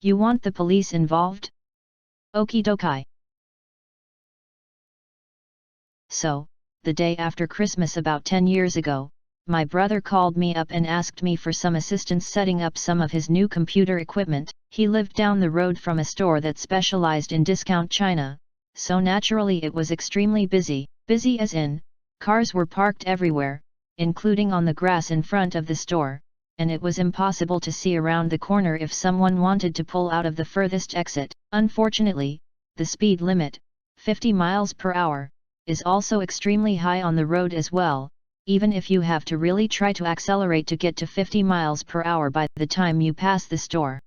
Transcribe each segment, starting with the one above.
You want the police involved? Okie dokie. So, the day after Christmas about 10 years ago, my brother called me up and asked me for some assistance setting up some of his new computer equipment. He lived down the road from a store that specialized in discount china, so naturally it was extremely busy. Busy as in, cars were parked everywhere, including on the grass in front of the store, and it was impossible to see around the corner if someone wanted to pull out of the furthest exit. Unfortunately, the speed limit, 50 miles per hour, is also extremely high on the road as well, even if you have to really try to accelerate to get to 50 miles per hour by the time you pass the store.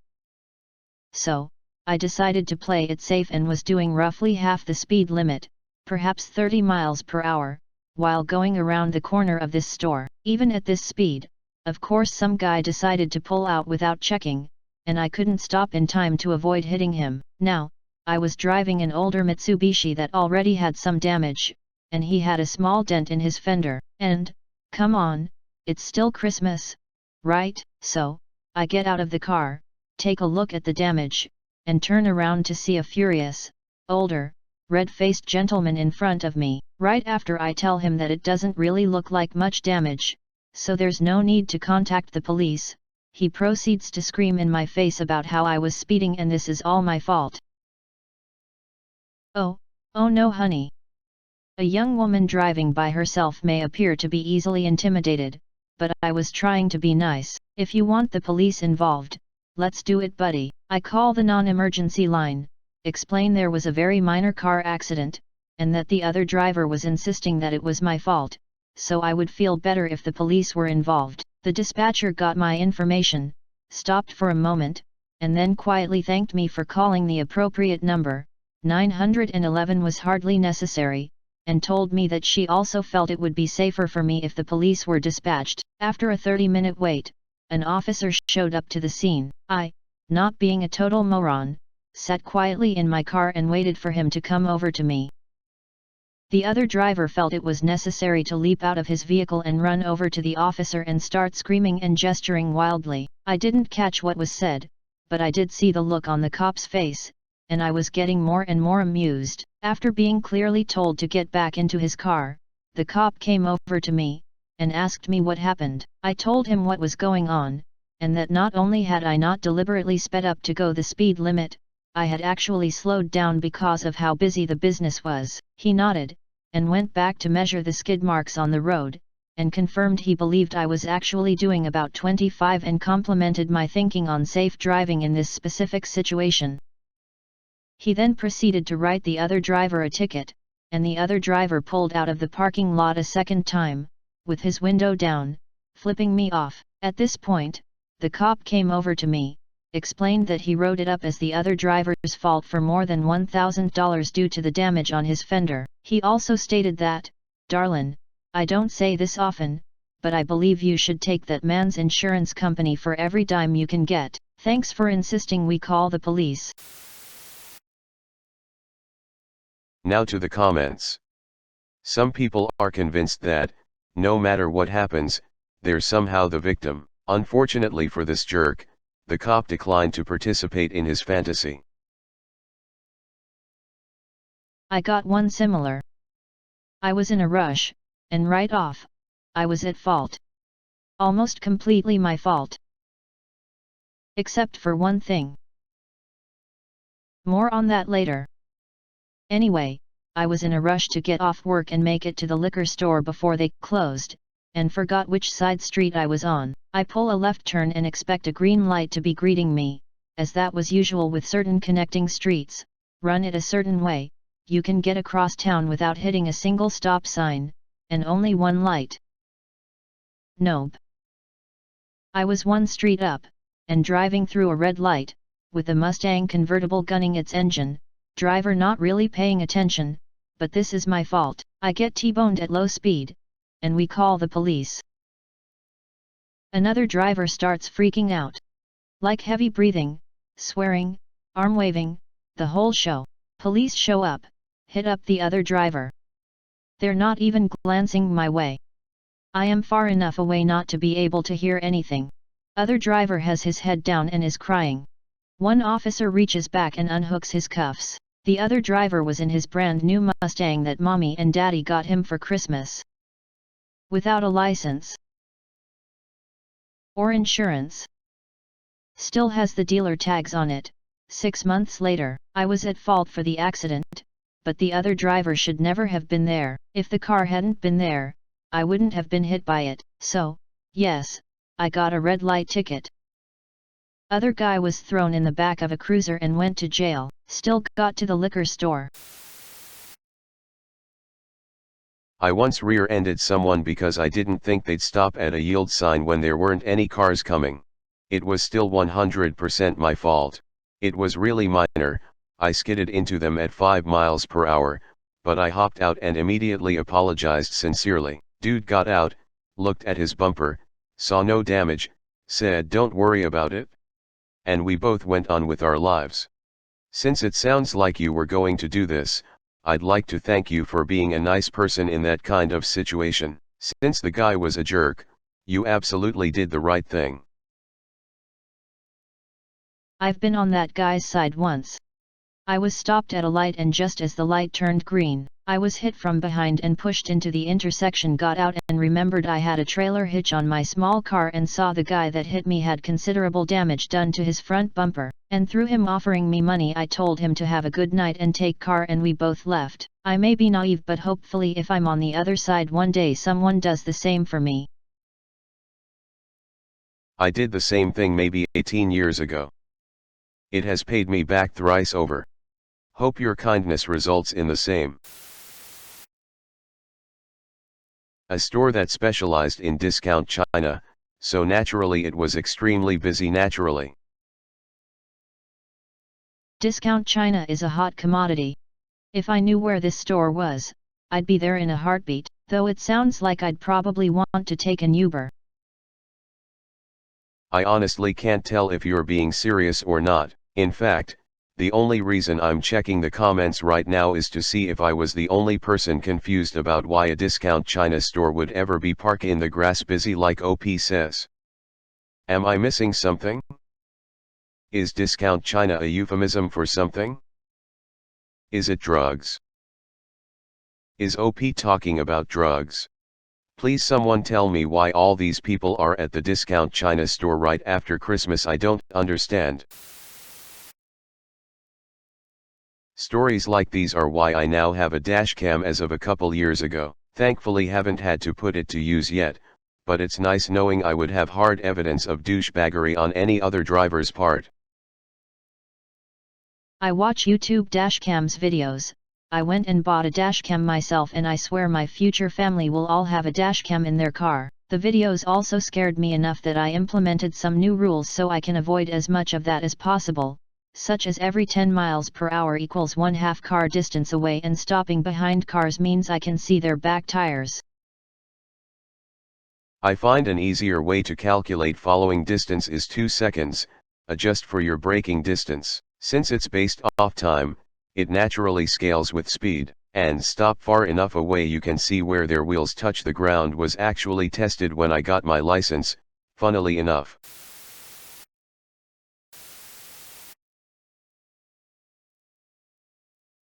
So, I decided to play it safe and was doing roughly half the speed limit, perhaps 30 miles per hour, while going around the corner of this store. Even at this speed, of course some guy decided to pull out without checking, and I couldn't stop in time to avoid hitting him. Now, I was driving an older Mitsubishi that already had some damage, and he had a small dent in his fender. And, come on, it's still Christmas, right? So, I get out of the car, take a look at the damage, and turn around to see a furious, older, red-faced gentleman in front of me. Right after I tell him that it doesn't really look like much damage, so there's no need to contact the police, he proceeds to scream in my face about how I was speeding and this is all my fault. Oh no honey. A young woman driving by herself may appear to be easily intimidated, but I was trying to be nice. If you want the police involved, let's do it buddy. I call the non-emergency line, explain there was a very minor car accident, and that the other driver was insisting that it was my fault, so I would feel better if the police were involved. The dispatcher got my information, stopped for a moment, and then quietly thanked me for calling the appropriate number. 911 was hardly necessary, and told me that she also felt it would be safer for me if the police were dispatched. After a 30-minute wait, an officer showed up to the scene. I, not being a total moron, sat quietly in my car and waited for him to come over to me. The other driver felt it was necessary to leap out of his vehicle and run over to the officer and start screaming and gesturing wildly. I didn't catch what was said, but I did see the look on the cop's face, and I was getting more and more amused. After being clearly told to get back into his car, the cop came over to me, and asked me what happened. I told him what was going on, and that not only had I not deliberately sped up to go the speed limit, I had actually slowed down because of how busy the business was. He nodded, and went back to measure the skid marks on the road, and confirmed he believed I was actually doing about 25 and complimented my thinking on safe driving in this specific situation. He then proceeded to write the other driver a ticket, and the other driver pulled out of the parking lot a second time, with his window down, flipping me off. At this point, the cop came over to me, explained that he wrote it up as the other driver's fault for more than $1,000 due to the damage on his fender. He also stated that, "Darlin', I don't say this often, but I believe you should take that man's insurance company for every dime you can get. Thanks for insisting we call the police." Now to the comments. Some people are convinced that, no matter what happens, they're somehow the victim. Unfortunately for this jerk, the cop declined to participate in his fantasy. I got one similar. I was in a rush, and right off, I was at fault. Almost completely my fault. Except for one thing. More on that later. Anyway, I was in a rush to get off work and make it to the liquor store before they closed, and forgot which side street I was on. I pull a left turn and expect a green light to be greeting me, as that was usual with certain connecting streets. Run it a certain way, you can get across town without hitting a single stop sign, and only one light. Nope. I was one street up, and driving through a red light, with the Mustang convertible gunning its engine, driver not really paying attention, but this is my fault. I get T-boned at low speed, and we call the police. Another driver starts freaking out. Like heavy breathing, swearing, arm waving, the whole show. Police show up, hit up the other driver. They're not even glancing my way. I am far enough away not to be able to hear anything. Other driver has his head down and is crying. One officer reaches back and unhooks his cuffs. The other driver was in his brand new Mustang that mommy and daddy got him for Christmas. Without a license or insurance. Still has the dealer tags on it. 6 months later, I was at fault for the accident, but the other driver should never have been there. If the car hadn't been there, I wouldn't have been hit by it. So, yes, I got a red light ticket. Other guy was thrown in the back of a cruiser and went to jail. Still got to the liquor store. I once rear-ended someone because I didn't think they'd stop at a yield sign when there weren't any cars coming. It was still 100% my fault. It was really minor. I skidded into them at 5 miles per hour, but I hopped out and immediately apologized sincerely. Dude got out, looked at his bumper, saw no damage, said don't worry about it. And we both went on with our lives. Since it sounds like you were going to do this, I'd like to thank you for being a nice person in that kind of situation. Since the guy was a jerk, you absolutely did the right thing. I've been on that guy's side once. I was stopped at a light and just as the light turned green, I was hit from behind and pushed into the intersection. Got out and remembered I had a trailer hitch on my small car and saw the guy that hit me had considerable damage done to his front bumper, and through him offering me money I told him to have a good night and take car, and we both left. I may be naive, but hopefully if I'm on the other side one day someone does the same for me. I did the same thing maybe 18 years ago. It has paid me back thrice over. Hope your kindness results in the same. A store that specialized in discount china, so naturally it was extremely busy naturally. Discount china is a hot commodity. If I knew where this store was, I'd be there in a heartbeat, though it sounds like I'd probably want to take an Uber. I honestly can't tell if you're being serious or not. In fact, the only reason I'm checking the comments right now is to see if I was the only person confused about why a discount china store would ever be parked in the grass busy like OP says. Am I missing something? Is discount china a euphemism for something? Is it drugs? Is OP talking about drugs? Please someone tell me why all these people are at the discount china store right after Christmas. I don't understand. Stories like these are why I now have a dashcam as of a couple years ago. Thankfully haven't had to put it to use yet, but it's nice knowing I would have hard evidence of douchebaggery on any other driver's part. I watch YouTube dashcams videos. I went and bought a dashcam myself, and I swear my future family will all have a dashcam in their car. The videos also scared me enough that I implemented some new rules so I can avoid as much of that as possible, such as every 10 miles per hour equals 1/2 car distance away, and stopping behind cars means I can see their back tires. I find an easier way to calculate following distance is 2 seconds, adjust for your braking distance. Since it's based off time, it naturally scales with speed, and stop far enough away you can see where their wheels touch the ground was actually tested when I got my license, funnily enough.